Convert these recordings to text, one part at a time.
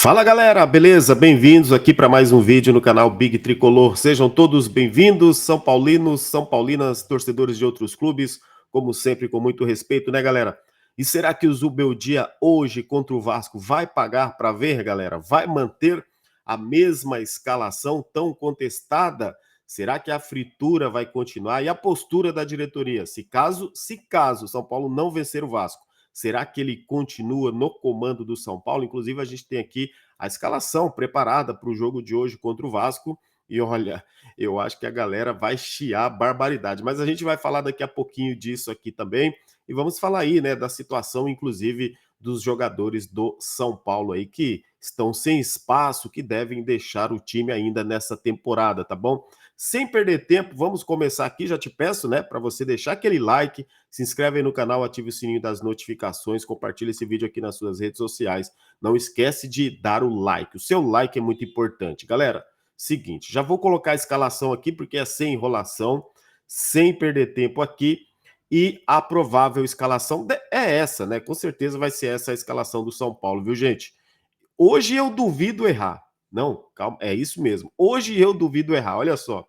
Fala galera, beleza? Bem-vindos aqui para mais um vídeo no canal Big Tricolor. Sejam todos bem-vindos, São Paulinos, São Paulinas, torcedores de outros clubes, como sempre, com muito respeito, né, galera? E será que o Zubeldia hoje contra o Vasco vai pagar para ver, galera? Vai manter a mesma escalação tão contestada? Será que a fritura vai continuar? E a postura da diretoria? Se caso São Paulo não vencer o Vasco, será que ele continua no comando do São Paulo? Inclusive, a gente tem aqui a escalação preparada para o jogo de hoje contra o Vasco. E olha, eu acho que a galera vai chiar barbaridade. Mas a gente vai falar daqui a pouquinho disso aqui também. E vamos falar aí, né, da situação, inclusive, dos jogadores do São Paulo aí que estão sem espaço, que devem deixar o time ainda nessa temporada, tá bom? Sem perder tempo, vamos começar aqui. Já te peço, né, para você deixar aquele like, se inscreve aí no canal, ative o sininho das notificações, compartilha esse vídeo aqui nas suas redes sociais. Não esquece de dar o like. O seu like é muito importante. Galera, seguinte, já vou colocar a escalação aqui porque é sem enrolação, sem perder tempo aqui. E a provável escalação é essa, né? Com certeza vai ser essa a escalação do São Paulo, viu, gente? Hoje eu duvido errar. Não, calma, é isso mesmo. Hoje eu duvido errar. Olha só.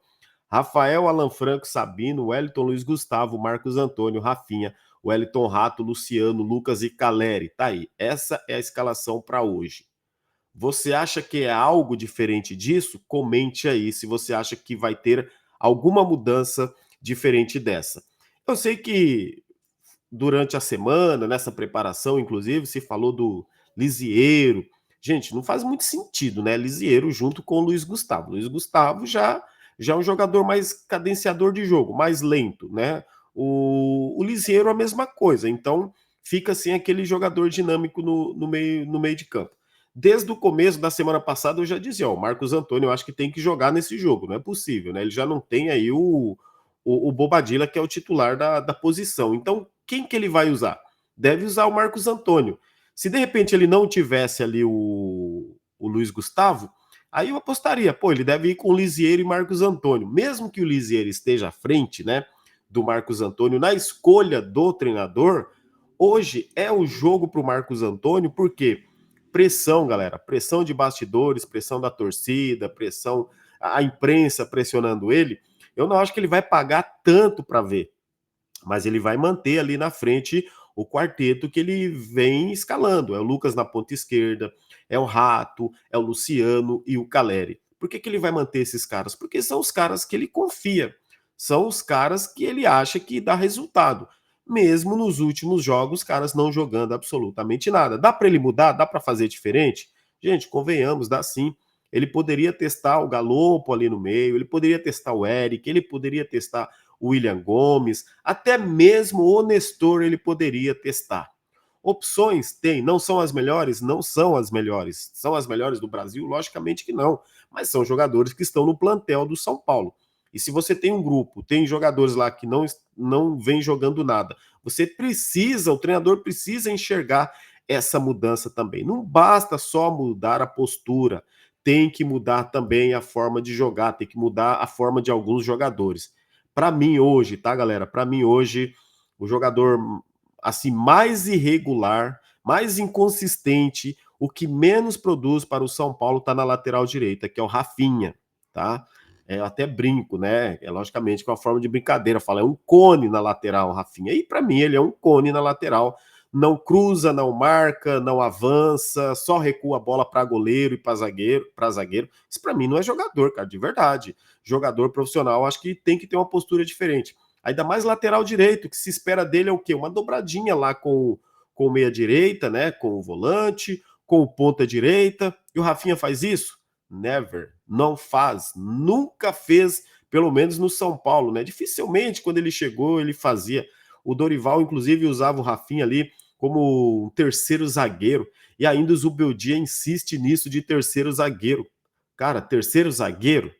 Rafael, Alan Franco, Sabino, Wellington, Luiz Gustavo, Marcos Antônio, Rafinha, Wellington Rato, Luciano, Lucas e Caleri. Tá aí. Essa é a escalação para hoje. Você acha que é algo diferente disso? Comente aí se você acha que vai ter alguma mudança diferente dessa. Eu sei que durante a semana, nessa preparação, inclusive, se falou do Lisieiro. Gente, não faz muito sentido, né? Lisieiro junto com o Luiz Gustavo. Luiz Gustavo já é um jogador mais cadenciador de jogo, mais lento, né? O Lisieiro a mesma coisa. Então, fica assim aquele jogador dinâmico no meio de campo. Desde o começo da semana passada eu já dizia, ó, o Marcos Antônio eu acho que tem que jogar nesse jogo, não é possível, né? Ele já não tem aí o Bobadilla, que é o titular da posição. Então, quem que ele vai usar? Deve usar o Marcos Antônio. Se de repente ele não tivesse ali o Luiz Gustavo, aí eu apostaria, pô, ele deve ir com o Lisieiro e Marcos Antônio. Mesmo que o Lisieiro esteja à frente, né, do Marcos Antônio na escolha do treinador, hoje é o jogo para o Marcos Antônio, porque pressão, galera, pressão de bastidores, pressão da torcida, pressão, a imprensa pressionando ele, eu não acho que ele vai pagar tanto para ver, mas ele vai manter ali na frente o quarteto que ele vem escalando. É o Lucas na ponta esquerda, é o Rato, é o Luciano e o Caleri. Por que ele vai manter esses caras? Porque são os caras que ele confia, são os caras que ele acha que dá resultado. Mesmo nos últimos jogos, os caras não jogando absolutamente nada. Dá para ele mudar? Dá para fazer diferente? Gente, convenhamos, dá sim. Ele poderia testar o Galopo ali no meio, ele poderia testar o Eric, ele poderia testar o William Gomes, até mesmo o Nestor ele poderia testar. Opções tem, não são as melhores? Não são as melhores. São as melhores do Brasil? Logicamente que não, mas são jogadores que estão no plantel do São Paulo. E se você tem um grupo, tem jogadores lá que não vem jogando nada, você precisa, o treinador precisa enxergar essa mudança também. Não basta só mudar a postura, tem que mudar também a forma de jogar, tem que mudar a forma de alguns jogadores. Para mim hoje, tá, galera? Para mim hoje, o jogador assim mais irregular, mais inconsistente, o que menos produz para o São Paulo tá na lateral direita, que é o Rafinha, tá? Eu até brinco, né? É logicamente com a forma de brincadeira, fala, é um cone na lateral, Rafinha. E para mim ele é um cone na lateral, não cruza, não marca, não avança, só recua a bola para goleiro e para zagueiro. Isso para mim não é jogador, cara, de verdade. Jogador profissional, acho que tem que ter uma postura diferente. Ainda mais lateral direito, que se espera dele é o quê? Uma dobradinha lá com o meia direita, né? Com o volante, com o ponta direita. E o Rafinha faz isso? Never, não faz, nunca fez, pelo menos no São Paulo, né? Dificilmente quando ele chegou ele fazia. O Dorival, inclusive, usava o Rafinha ali como um terceiro zagueiro. E ainda o Zubeldia insiste nisso de terceiro zagueiro. Cara, terceiro zagueiro?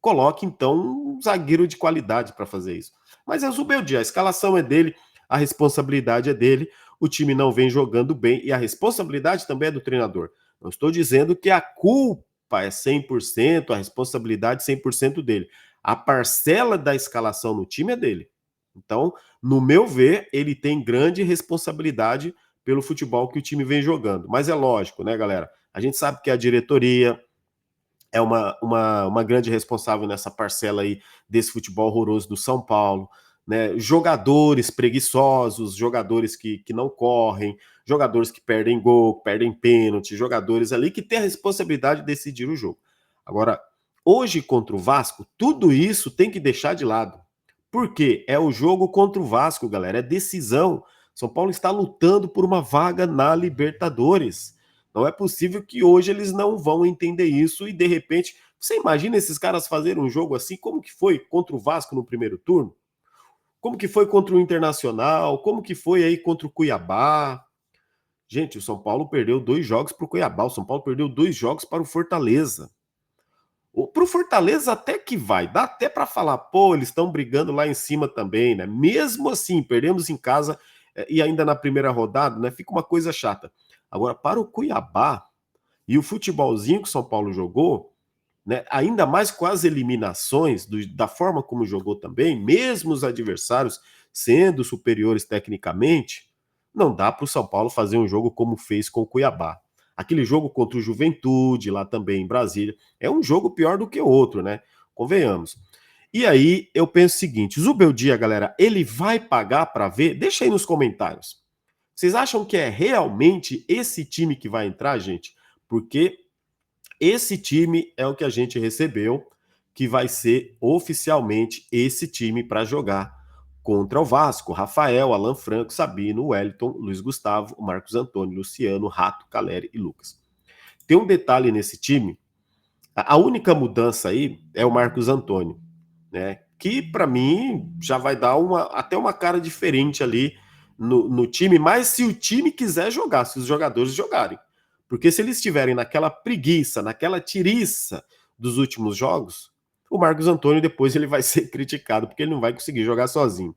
Coloque então um zagueiro de qualidade para fazer isso. Mas é o Zubeldia, a escalação é dele, a responsabilidade é dele, o time não vem jogando bem e a responsabilidade também é do treinador. Não estou dizendo que a culpa é 100%, a responsabilidade 100% dele. A parcela da escalação no time é dele. Então, no meu ver, ele tem grande responsabilidade pelo futebol que o time vem jogando. Mas é lógico, né, galera? A gente sabe que a diretoria é uma grande responsável nessa parcela aí desse futebol horroroso do São Paulo, né? Jogadores preguiçosos, jogadores que não correm, jogadores que perdem gol, perdem pênalti, jogadores ali que têm a responsabilidade de decidir o jogo. Agora, hoje contra o Vasco, tudo isso tem que deixar de lado. Por quê? É o jogo contra o Vasco, galera, é decisão. São Paulo está lutando por uma vaga na Libertadores. Não é possível que hoje eles não vão entender isso e de repente, você imagina esses caras fazerem um jogo assim, como que foi contra o Vasco no primeiro turno? Como que foi contra o Internacional? Como que foi aí contra o Cuiabá? Gente, o São Paulo perdeu 2 jogos para o Cuiabá, o São Paulo perdeu 2 jogos para o Fortaleza. Para o Fortaleza até que vai, dá até para falar, pô, eles estão brigando lá em cima também, né? Mesmo assim, perdemos em casa e ainda na primeira rodada, né? Fica uma coisa chata. Agora, para o Cuiabá e o futebolzinho que o São Paulo jogou, né? Ainda mais com as eliminações, da forma como jogou também, mesmo os adversários sendo superiores tecnicamente, não dá para o São Paulo fazer um jogo como fez com o Cuiabá. Aquele jogo contra o Juventude, lá também em Brasília, é um jogo pior do que o outro, né? Convenhamos. E aí eu penso o seguinte: o Zubeldia, galera, ele vai pagar para ver? Deixa aí nos comentários. Vocês acham que é realmente esse time que vai entrar, gente? Porque esse time é o que a gente recebeu, que vai ser oficialmente esse time para jogar contra o Vasco. Rafael, Alan Franco, Sabino, Wellington, Luiz Gustavo, Marcos Antônio, Luciano, Rato, Caleri e Lucas. Tem um detalhe nesse time, a única mudança aí é o Marcos Antônio, né? Que para mim já vai dar até uma cara diferente ali no time, mas se o time quiser jogar, se os jogadores jogarem. Porque se eles estiverem naquela preguiça, naquela tiriça dos últimos jogos, o Marcos Antônio depois ele vai ser criticado, porque ele não vai conseguir jogar sozinho.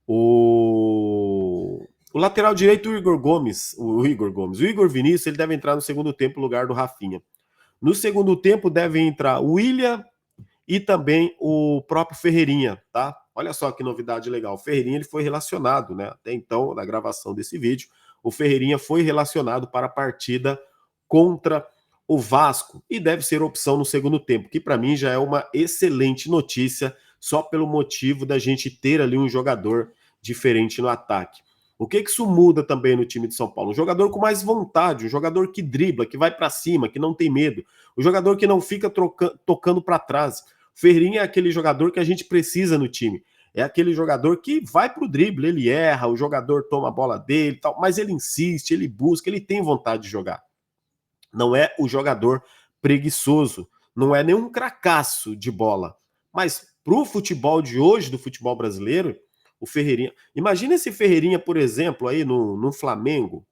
O lateral direito, o Igor Gomes, o Igor Vinícius, ele deve entrar no segundo tempo no lugar do Rafinha. No segundo tempo deve entrar o William e também o próprio Ferreirinha, tá? Olha só que novidade legal. O Ferreirinha ele foi relacionado, né? Até então, na gravação desse vídeo, o Ferreirinha foi relacionado para a partida contra o Vasco e deve ser opção no segundo tempo, que para mim já é uma excelente notícia, só pelo motivo da gente ter ali um jogador diferente no ataque. O que isso muda também no time de São Paulo? Um jogador com mais vontade, um jogador que dribla, que vai para cima, que não tem medo, um jogador que não fica tocando para trás. Ferreirinha é aquele jogador que a gente precisa no time. É aquele jogador que vai pro drible, ele erra, o jogador toma a bola dele, tal, mas ele insiste, ele busca, ele tem vontade de jogar. Não é o jogador preguiçoso, não é nenhum cracaço de bola. Mas pro futebol de hoje, do futebol brasileiro, o Ferreirinha. Imagina esse Ferreirinha, por exemplo, aí no Flamengo,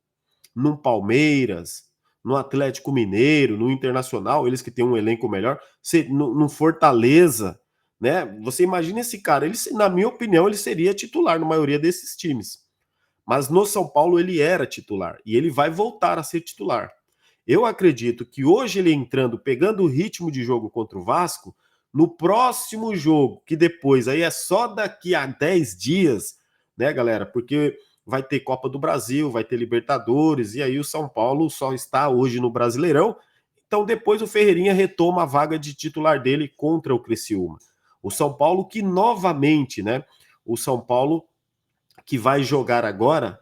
no Palmeiras, no Atlético Mineiro, no Internacional, eles que têm um elenco melhor, no Fortaleza, né? Você imagina esse cara, ele, na minha opinião, ele seria titular na maioria desses times. Mas no São Paulo ele era titular e ele vai voltar a ser titular. Eu acredito que hoje ele entrando, pegando o ritmo de jogo contra o Vasco, no próximo jogo, que depois aí é só daqui a 10 dias, né, galera? Porque vai ter Copa do Brasil, vai ter Libertadores, e aí o São Paulo só está hoje no Brasileirão. Então depois o Ferreirinha retoma a vaga de titular dele contra o Criciúma. O São Paulo que novamente, né? O São Paulo que vai jogar agora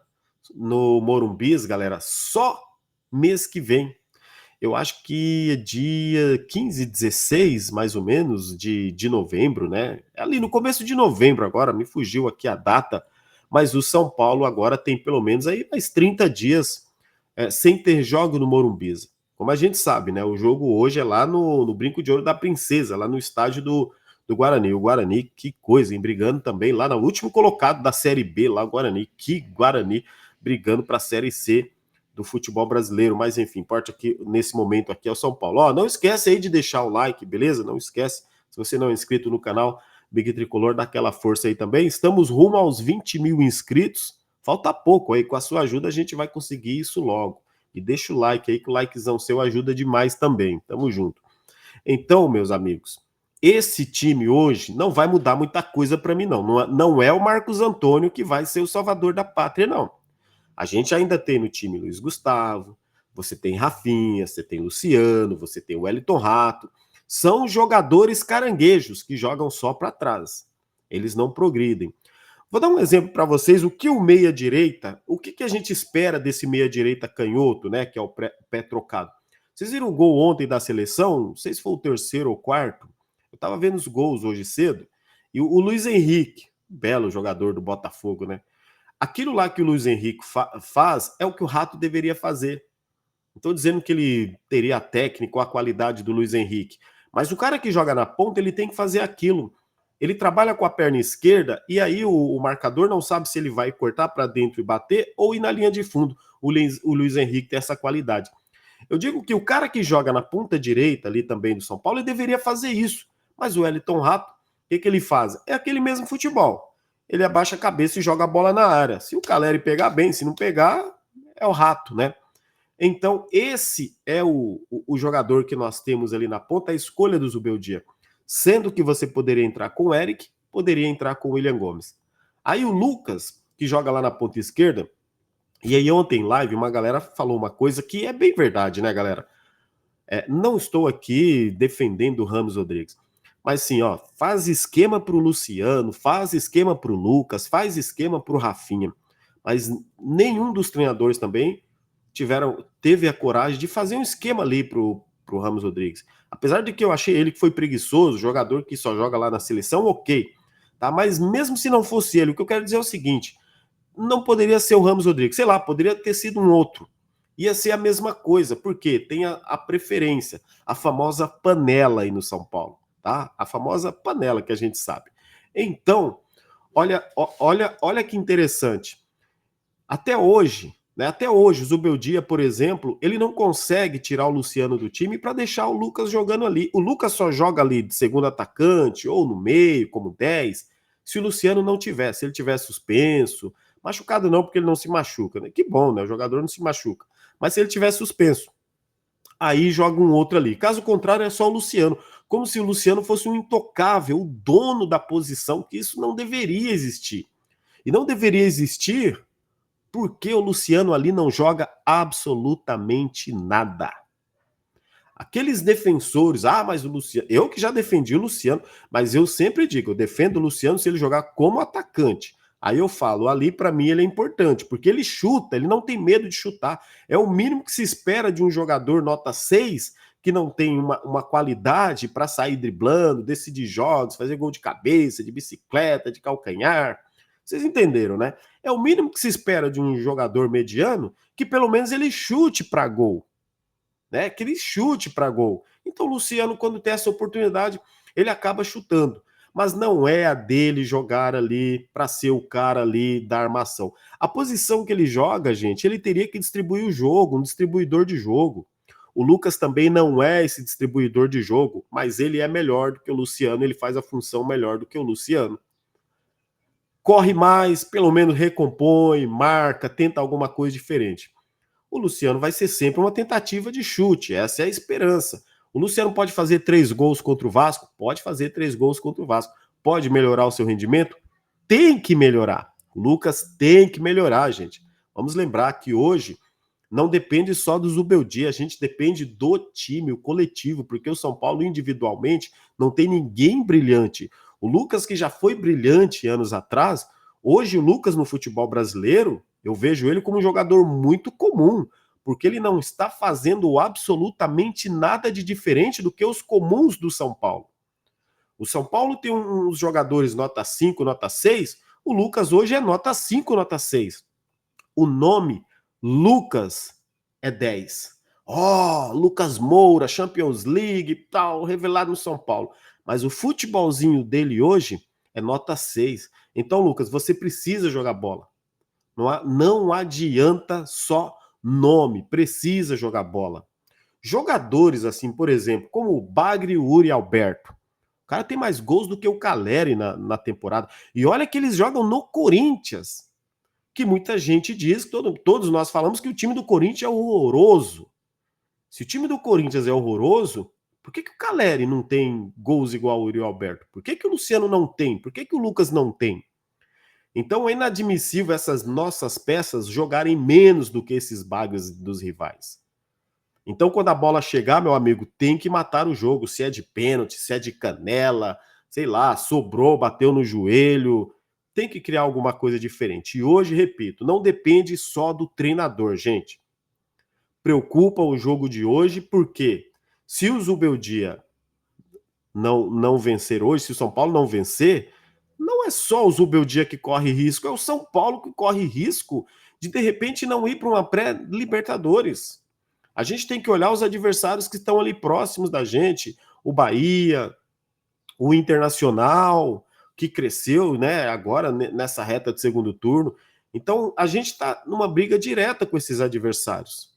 no Morumbis, galera, só mês que vem. Eu acho que é dia 15, 16, mais ou menos, de novembro, né? É ali no começo de novembro agora, me fugiu aqui a data, mas o São Paulo agora tem pelo menos aí mais 30 dias sem ter jogo no Morumbis. Como a gente sabe, né? O jogo hoje é lá no Brinco de Ouro da Princesa, lá no estádio do Guarani. O Guarani, que coisa, hein? Brigando também lá no último colocado da Série B, lá o Guarani. Que Guarani brigando para a Série C do futebol brasileiro, mas enfim, importa que nesse momento aqui é o São Paulo. Ó, não esquece aí de deixar o like, beleza? Não esquece, se você não é inscrito no canal Big Tricolor, dá aquela força aí também. Estamos rumo aos 20 mil inscritos, falta pouco aí, com a sua ajuda a gente vai conseguir isso logo. E deixa o like aí, que o likezão seu ajuda demais também, tamo junto. Então, meus amigos, esse time hoje não vai mudar muita coisa para mim não é o Marcos Antônio que vai ser o salvador da pátria, não. A gente ainda tem no time Luiz Gustavo, você tem Rafinha, você tem Luciano, você tem o Wellington Rato. São jogadores caranguejos que jogam só para trás. Eles não progridem. Vou dar um exemplo para vocês o que o meia-direita, o que a gente espera desse meia-direita canhoto, né, que é o pé trocado. Vocês viram o gol ontem da seleção? Não sei se foi o terceiro ou quarto. Eu estava vendo os gols hoje cedo. E o Luiz Henrique, belo jogador do Botafogo, né? Aquilo lá que o Luiz Henrique faz é o que o Rato deveria fazer. Não estou dizendo que ele teria a técnica ou a qualidade do Luiz Henrique, mas o cara que joga na ponta, ele tem que fazer aquilo. Ele trabalha com a perna esquerda e aí o marcador não sabe se ele vai cortar para dentro e bater ou ir na linha de fundo. O Luiz Henrique tem essa qualidade. Eu digo que o cara que joga na ponta direita ali também do São Paulo, ele deveria fazer isso. Mas o Wellington Rato, o que ele faz? É aquele mesmo futebol. Ele abaixa a cabeça e joga a bola na área. Se o Caleri pegar bem, se não pegar, é o Rato, né? Então, esse é o jogador que nós temos ali na ponta, a escolha do Zubeldia. Sendo que você poderia entrar com o Eric, poderia entrar com o William Gomes. Aí o Lucas, que joga lá na ponta esquerda, e aí ontem em live uma galera falou uma coisa que é bem verdade, né, galera? Não estou aqui defendendo o Ramos Rodrigues, mas sim, ó, faz esquema pro Luciano, faz esquema pro Lucas, faz esquema pro Rafinha. Mas nenhum dos treinadores também teve a coragem de fazer um esquema ali pro Ramos Rodrigues. Apesar de que eu achei ele que foi preguiçoso, jogador que só joga lá na seleção, ok. Tá? Mas mesmo se não fosse ele, o que eu quero dizer é o seguinte: não poderia ser o Ramos Rodrigues, sei lá, poderia ter sido um outro. Ia ser a mesma coisa, porque tem a preferência, a famosa panela aí no São Paulo, tá? A famosa panela que a gente sabe. Então, olha que interessante. Até hoje, né? Até hoje, o Zubeldia, por exemplo, ele não consegue tirar o Luciano do time para deixar o Lucas jogando ali. O Lucas só joga ali de segundo atacante ou no meio, como 10, se o Luciano não tiver, se ele tiver suspenso, machucado não, porque ele não se machuca, né? Que bom, né? O jogador não se machuca. Mas se ele tiver suspenso, aí joga um outro ali. Caso contrário, é só o Luciano. Como se o Luciano fosse um intocável, o dono da posição, que isso não deveria existir. E não deveria existir porque o Luciano ali não joga absolutamente nada. Aqueles defensores, mas o Luciano, eu que já defendi o Luciano, mas eu sempre digo, eu defendo o Luciano se ele jogar como atacante. Aí eu falo, ali para mim ele é importante, porque ele chuta, ele não tem medo de chutar. É o mínimo que se espera de um jogador nota 6 que não tem uma qualidade para sair driblando, decidir jogos, fazer gol de cabeça, de bicicleta, de calcanhar. Vocês entenderam, né? É o mínimo que se espera de um jogador mediano que pelo menos ele chute para gol, né? Que ele chute para gol. Então o Luciano, quando tem essa oportunidade, ele acaba chutando. Mas não é a dele jogar ali para ser o cara ali da armação. A posição que ele joga, gente, ele teria que distribuir o jogo, um distribuidor de jogo. O Lucas também não é esse distribuidor de jogo, mas ele é melhor do que o Luciano, ele faz a função melhor do que o Luciano. Corre mais, pelo menos recompõe, marca, tenta alguma coisa diferente. O Luciano vai ser sempre uma tentativa de chute, essa é a esperança. O Luciano pode fazer 3 gols contra o Vasco? Pode fazer 3 gols contra o Vasco. Pode melhorar o seu rendimento? Tem que melhorar. O Lucas tem que melhorar, gente. Vamos lembrar que hoje não depende só do Zubeldia, a gente depende do time, o coletivo, porque o São Paulo individualmente não tem ninguém brilhante. O Lucas, que já foi brilhante anos atrás, hoje o Lucas no futebol brasileiro, eu vejo ele como um jogador muito comum, porque ele não está fazendo absolutamente nada de diferente do que os comuns do São Paulo. O São Paulo tem uns jogadores nota 5, nota 6, o Lucas hoje é nota 5, nota 6. O nome Lucas é 10. Lucas Moura, Champions League e tal, revelado no São Paulo. Mas o futebolzinho dele hoje é nota 6. Então, Lucas, você precisa jogar bola. Não adianta só nome, precisa jogar bola. Jogadores assim, por exemplo, como o Bagre, o Uri Alberto. O cara tem mais gols do que o Caleri na temporada. E olha que eles jogam no Corinthians, que muita gente diz, todos nós falamos que o time do Corinthians é horroroso. Se o time do Corinthians é horroroso, por que o Caleri não tem gols igual o Uri Alberto? Por que o Luciano não tem? Por que o Lucas não tem? Então é inadmissível essas nossas peças jogarem menos do que esses bagres dos rivais. Então, quando a bola chegar, meu amigo, tem que matar o jogo. Se é de pênalti, se é de canela, sei lá, sobrou, bateu no joelho. Tem que criar alguma coisa diferente. E hoje, repito, não depende só do treinador, gente. Preocupa o jogo de hoje, porque se o Zubeldia não vencer hoje, se o São Paulo não vencer, não é só o Zubeldia que corre risco, é o São Paulo que corre risco de repente não ir para uma pré-Libertadores. A gente tem que olhar os adversários que estão ali próximos da gente, o Bahia, o Internacional, que cresceu, né, agora nessa reta de segundo turno. Então, a gente está numa briga direta com esses adversários.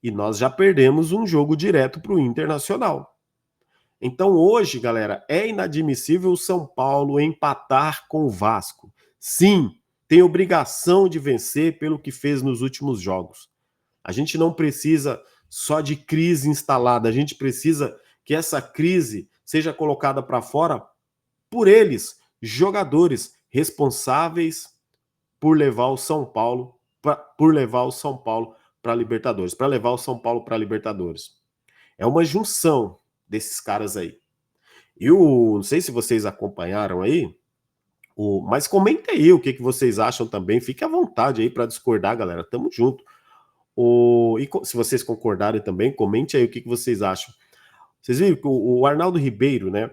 E nós já perdemos um jogo direto para o Internacional. Então, hoje, galera, é inadmissível o São Paulo empatar com o Vasco. Sim, tem obrigação de vencer pelo que fez nos últimos jogos. A gente não precisa só de crise instalada, a gente precisa que essa crise seja colocada para fora por eles, jogadores responsáveis por levar o São Paulo para Libertadores, para levar o São Paulo para Libertadores. É uma junção desses caras aí. Não sei se vocês acompanharam aí, mas comenta aí o que vocês acham também. Fique à vontade aí para discordar, galera. Tamo junto. Se vocês concordarem também, comente aí o que vocês acham. Vocês viram que o Arnaldo Ribeiro, né?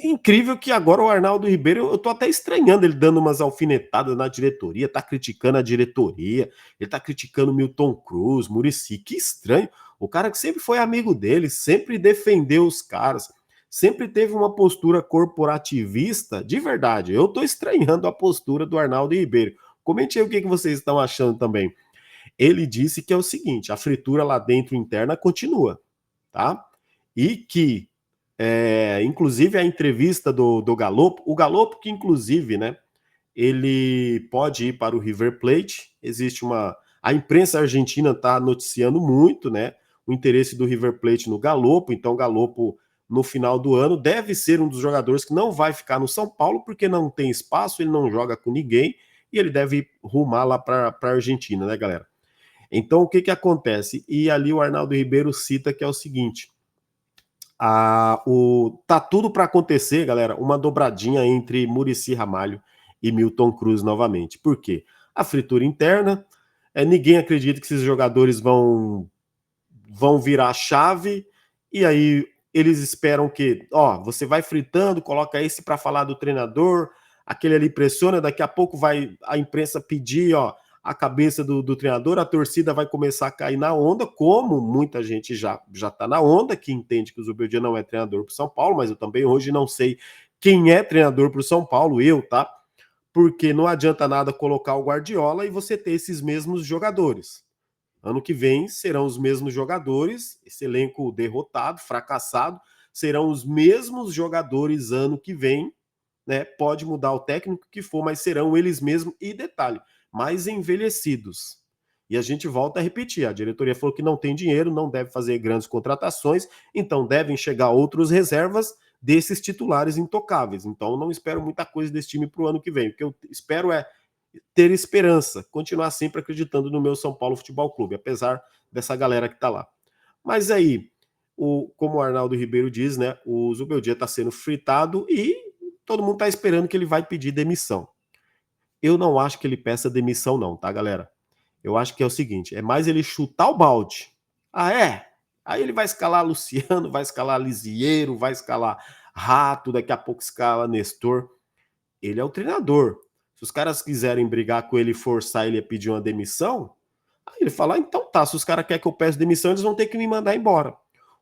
Incrível que agora o Arnaldo Ribeiro, eu tô até estranhando ele dando umas alfinetadas na diretoria, tá criticando a diretoria, ele tá criticando Milton Cruz, Muricy, que estranho. O cara que sempre foi amigo dele, sempre defendeu os caras, sempre teve uma postura corporativista, de verdade. Eu tô estranhando a postura do Arnaldo Ribeiro. Comente aí o que vocês estão achando também. Ele disse que é o seguinte: a fritura lá dentro interna continua, tá? E que, inclusive, a entrevista do Galopo, o Galopo que, inclusive, né, ele pode ir para o River Plate. Existe uma. A imprensa argentina está noticiando muito, né? O interesse do River Plate no Galopo. Então, o Galopo, no final do ano, deve ser um dos jogadores que não vai ficar no São Paulo, porque não tem espaço, ele não joga com ninguém, e ele deve rumar lá para a Argentina, né, galera? Então, o que acontece? E ali o Arnaldo Ribeiro cita que é o seguinte: tá tudo para acontecer, galera, uma dobradinha entre Muricy Ramalho e Milton Cruz novamente. Por quê? A fritura interna, ninguém acredita que esses jogadores vão virar a chave, e aí eles esperam que, você vai fritando, coloca esse para falar do treinador, aquele ali pressiona, daqui a pouco vai a imprensa pedir, a cabeça do treinador, a torcida vai começar a cair na onda, como muita gente já está na onda, que entende que o Zubeldia não é treinador para o São Paulo, mas eu também hoje não sei quem é treinador para o São Paulo, tá? Porque não adianta nada colocar o Guardiola e você ter esses mesmos jogadores. Ano que vem serão os mesmos jogadores, esse elenco derrotado, fracassado, serão os mesmos jogadores ano que vem, né? Pode mudar o técnico que for, mas serão eles mesmos, e detalhe, mais envelhecidos. E a gente volta a repetir, a diretoria falou que não tem dinheiro, não deve fazer grandes contratações, então devem chegar outros reservas desses titulares intocáveis. Então não espero muita coisa desse time para o ano que vem. O que eu espero é ter esperança, continuar sempre acreditando no meu São Paulo Futebol Clube, apesar dessa galera que está lá. Mas aí, como o Arnaldo Ribeiro diz, né, o Zubeldia está sendo fritado e todo mundo está esperando que ele vai pedir demissão. Eu não acho que ele peça demissão não, tá, galera? Eu acho que é o seguinte, é mais ele chutar o balde. Ah, é? Aí ele vai escalar Luciano, vai escalar Lisieiro, vai escalar Rato, daqui a pouco escala Nestor. Ele é o treinador. Se os caras quiserem brigar com ele e forçar ele a pedir uma demissão, aí ele fala, então tá, se os caras querem que eu peça demissão, eles vão ter que me mandar embora.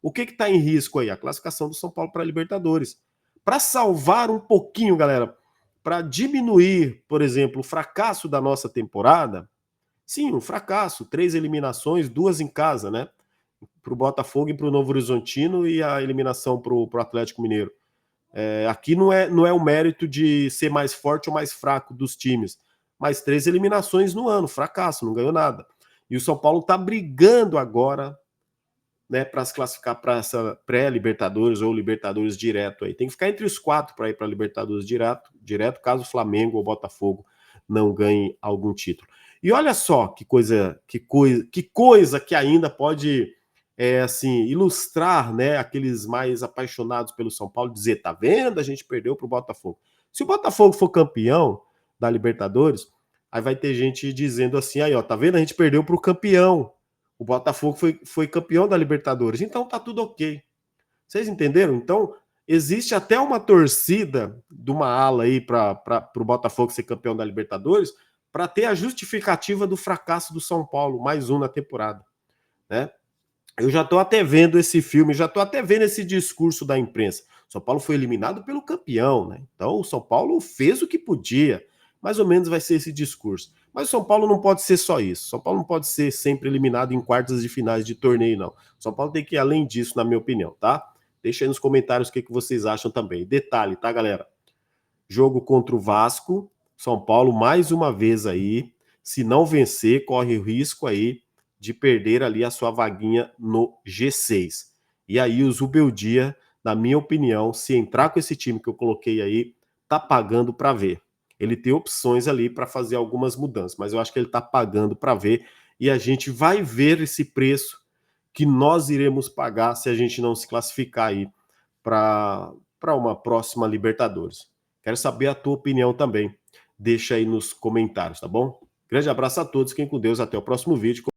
O que está em risco aí? A classificação do São Paulo para a Libertadores. Para salvar um pouquinho, galera, para diminuir, por exemplo, o fracasso da nossa temporada, sim, um fracasso, 3 eliminações, 2 em casa, né? Para o Botafogo e para o Novo Horizontino, e a eliminação para o Atlético Mineiro. Aqui não é o mérito de ser mais forte ou mais fraco dos times, mas 3 eliminações no ano, fracasso, não ganhou nada. E o São Paulo está brigando agora né, para se classificar para essa pré-Libertadores ou Libertadores direto aí. Tem que ficar entre os 4 para ir para Libertadores direto, caso o Flamengo ou Botafogo não ganhe algum título. E olha só que coisa que ainda pode assim ilustrar, né, aqueles mais apaixonados pelo São Paulo, dizer, tá vendo? A gente perdeu para o Botafogo. Se o Botafogo for campeão da Libertadores, aí vai ter gente dizendo assim, aí ó, tá vendo? A gente perdeu para o campeão. O Botafogo foi campeão da Libertadores, então tá tudo ok. Vocês entenderam? Então, existe até uma torcida de uma ala aí para o Botafogo ser campeão da Libertadores, para ter a justificativa do fracasso do São Paulo, mais um na temporada, né? Eu já estou até vendo esse filme, já estou até vendo esse discurso da imprensa. São Paulo foi eliminado pelo campeão, né? Então o São Paulo fez o que podia. Mais ou menos vai ser esse discurso. Mas o São Paulo não pode ser só isso. São Paulo não pode ser sempre eliminado em quartas de finais de torneio, não. São Paulo tem que ir além disso, na minha opinião, tá? Deixa aí nos comentários o que vocês acham também. Detalhe, tá, galera? Jogo contra o Vasco, São Paulo mais uma vez aí, se não vencer, corre o risco aí de perder ali a sua vaguinha no G6. E aí o Zubeldia, na minha opinião, se entrar com esse time que eu coloquei aí, tá pagando para ver. Ele tem opções ali para fazer algumas mudanças, mas eu acho que ele tá pagando para ver e a gente vai ver esse preço que nós iremos pagar se a gente não se classificar aí para uma próxima Libertadores. Quero saber a tua opinião também. Deixa aí nos comentários, tá bom? Grande abraço a todos, fiquem com Deus, até o próximo vídeo.